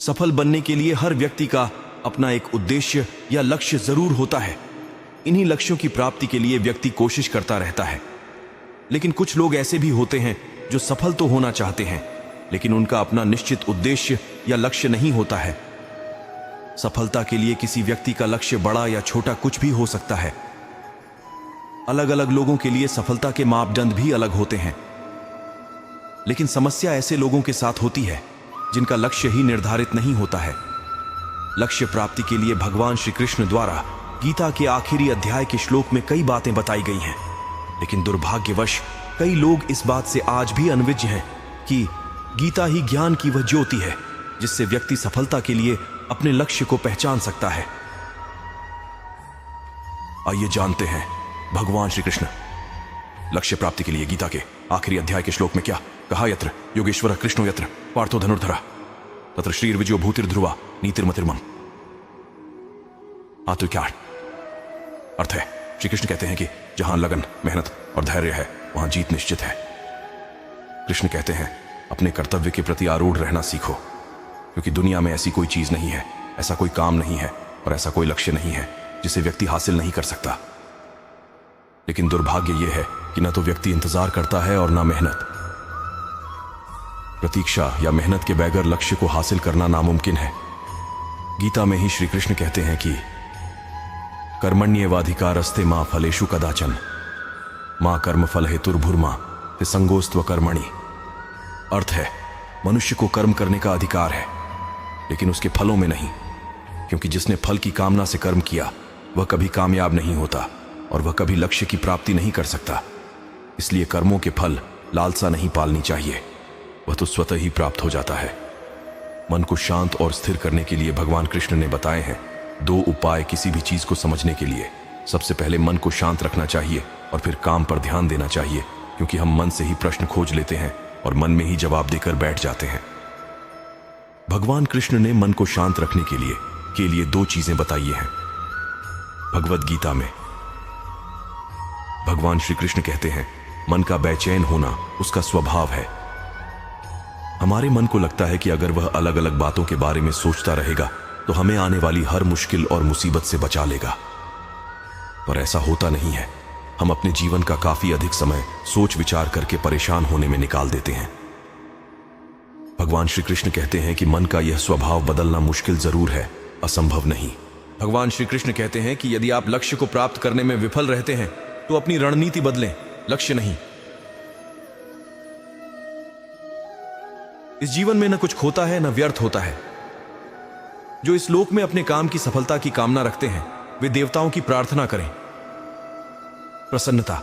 सफल बनने के लिए हर व्यक्ति का अपना एक उद्देश्य या लक्ष्य जरूर होता है। इन्हीं लक्ष्यों की प्राप्ति के लिए व्यक्ति कोशिश करता रहता है। लेकिन कुछ लोग ऐसे भी होते हैं जो सफल तो होना चाहते हैं, लेकिन उनका अपना निश्चित उद्देश्य या लक्ष्य नहीं होता है। सफलता के लिए किसी व्यक्ति का लक्ष्य बड़ा या छोटा कुछ भी हो सकता है। अलग अलग लोगों के लिए सफलता के मापदंड भी अलग होते हैं। लेकिन समस्या ऐसे लोगों के साथ होती है जिनका लक्ष्य ही निर्धारित नहीं होता है। लक्ष्य प्राप्ति के लिए भगवान श्री कृष्ण द्वारा गीता के आखिरी अध्याय के श्लोक में कई बातें बताई गई हैं, लेकिन दुर्भाग्यवश कई लोग इस बात से आज भी अनविज्ञ हैं कि गीता ही ज्ञान की वह ज्योति है जिससे व्यक्ति सफलता के लिए अपने लक्ष्य को पहचान सकता है। आइए जानते हैं भगवान श्री कृष्ण लक्ष्य प्राप्ति के लिए गीता के आखिरी अध्याय के श्लोक में क्या कहा। यत्र योगेश्वर कृष्णो यत्र पार्थो धनुर्धरा तत्र श्रीर्विजयो भूतिर्ध्रुवा नीतिर्मतिर्मम। तो क्या अर्थ है? श्री कृष्ण कहते हैं कि जहां लगन, मेहनत और धैर्य है वहां जीत निश्चित है। कृष्ण कहते हैं अपने कर्तव्य के प्रति आरूढ़ रहना सीखो, क्योंकि दुनिया में ऐसी कोई चीज नहीं है, ऐसा कोई काम नहीं है और ऐसा कोई लक्ष्य नहीं है जिसे व्यक्ति हासिल नहीं कर सकता। लेकिन दुर्भाग्य यह है कि न तो व्यक्ति इंतजार करता है और न मेहनत। प्रतीक्षा या मेहनत के बगैर लक्ष्य को हासिल करना नामुमकिन है। गीता में ही श्री कृष्ण कहते हैं कि कर्मण्येवाधिकारस्ते मां फलेषु कदाचन मां कर्मफल हेतुर्भुर्मा ते संगोस्त्व कर्मणि। अर्थ है मनुष्य को कर्म करने का अधिकार है, लेकिन उसके फलों में नहीं, क्योंकि जिसने फल की कामना से कर्म किया वह कभी कामयाब नहीं होता और वह कभी लक्ष्य की प्राप्ति नहीं कर सकता। इसलिए कर्मों के फल लालसा नहीं पालनी चाहिए, वह तो स्वतः ही प्राप्त हो जाता है। मन को शांत और स्थिर करने के लिए भगवान कृष्ण ने बताए हैं 2 उपाय किसी भी चीज को समझने के लिए। सबसे पहले मन को शांत रखना चाहिए और फिर काम पर ध्यान देना चाहिए, क्योंकि हम मन से ही प्रश्न खोज लेते हैं और मन में ही जवाब देकर बैठ जाते हैं। भगवान कृष्ण ने मन को शांत रखने के लिए 2 चीजें बताई हैं। भगवद गीता में भगवान श्री कृष्ण कहते हैं मन का बेचैन होना उसका स्वभाव है। हमारे मन को लगता है कि अगर वह अलग अलग बातों के बारे में सोचता रहेगा तो हमें आने वाली हर मुश्किल और मुसीबत से बचा लेगा, पर ऐसा होता नहीं है। हम अपने जीवन का काफी अधिक समय सोच विचार करके परेशान होने में निकाल देते हैं। भगवान श्री कृष्ण कहते हैं कि मन का यह स्वभाव बदलना मुश्किल जरूर है, असंभव नहीं। भगवान श्री कृष्ण कहते हैं कि यदि आप लक्ष्य को प्राप्त करने में विफल रहते हैं तो अपनी रणनीति बदलें, लक्ष्य नहीं। इस जीवन में न कुछ खोता है न व्यर्थ होता है। जो इस लोक में अपने काम की सफलता की कामना रखते हैं वे देवताओं की प्रार्थना करें। प्रसन्नता।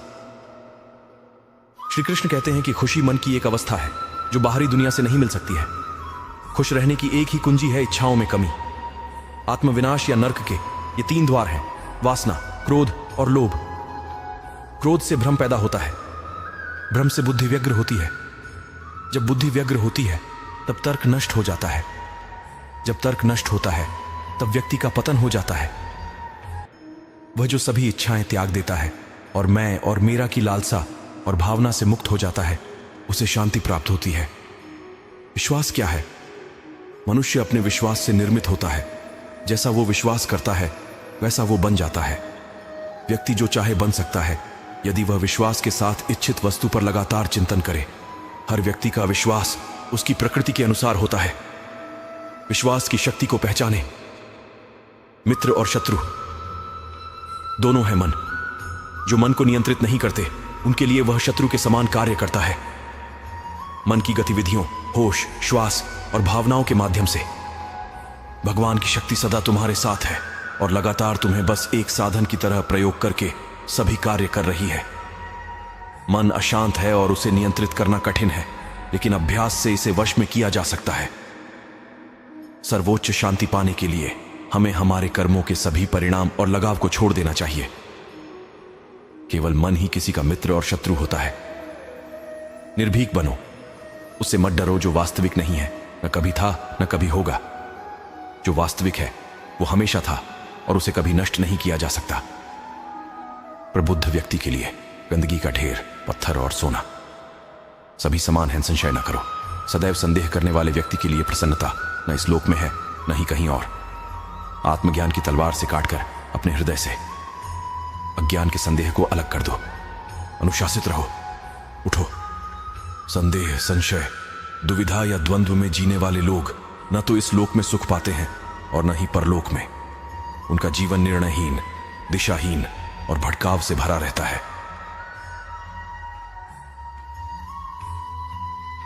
श्री कृष्ण कहते हैं कि खुशी मन की एक अवस्था है जो बाहरी दुनिया से नहीं मिल सकती है। खुश रहने की एक ही कुंजी है इच्छाओं में कमी। आत्मविनाश या नर्क के ये 3 द्वार हैं, वासना, क्रोध और लोभ। क्रोध से भ्रम पैदा होता है, भ्रम से बुद्धि व्यग्र होती है। जब बुद्धि व्यग्र होती है तब तर्क नष्ट हो जाता है। जब तर्क नष्ट होता है तब व्यक्ति का पतन हो जाता है। वह जो सभी इच्छाएं त्याग देता है और मैं और मेरा की लालसा और भावना से मुक्त हो जाता है, उसे शांति प्राप्त होती है। विश्वास क्या है? मनुष्य अपने विश्वास से निर्मित होता है। जैसा वो विश्वास करता है वैसा वो बन जाता है। व्यक्ति जो चाहे बन सकता है यदि वह विश्वास के साथ इच्छित वस्तु पर लगातार चिंतन करे। हर व्यक्ति का विश्वास उसकी प्रकृति के अनुसार होता है। विश्वास की शक्ति को पहचाने। मित्र और शत्रु दोनों है मन। जो मन को नियंत्रित नहीं करते उनके लिए वह शत्रु के समान कार्य करता है। मन की गतिविधियों, होश, श्वास और भावनाओं के माध्यम से भगवान की शक्ति सदा तुम्हारे साथ है और लगातार तुम्हें बस एक साधन की तरह प्रयोग करके सभी कार्य कर रही है। मन अशांत है और उसे नियंत्रित करना कठिन है, लेकिन अभ्यास से इसे वश में किया जा सकता है। सर्वोच्च शांति पाने के लिए हमें हमारे कर्मों के सभी परिणाम और लगाव को छोड़ देना चाहिए। केवल मन ही किसी का मित्र और शत्रु होता है। निर्भीक बनो, उससे मत डरो जो वास्तविक नहीं है, न कभी था न कभी होगा। जो वास्तविक है वो हमेशा था और उसे कभी नष्ट नहीं किया जा सकता। प्रबुद्ध व्यक्ति के लिए गंदगी का ढेर, पत्थर और सोना सभी समान हैं, संशय न करो। सदैव संदेह करने वाले व्यक्ति के लिए प्रसन्नता न इस लोक में है, न ही कहीं और। आत्मज्ञान की तलवार से काटकर अपने हृदय से अज्ञान के संदेह को अलग कर दो। अनुशासित रहो, उठो। संदेह, संशय, दुविधा या द्वंद्व में जीने वाले लोग न तो इस लोक में सुख पाते हैं और न ही परलोक में। उनका जीवन निर्णयहीन, दिशाहीन और भटकाव से भरा रहता है।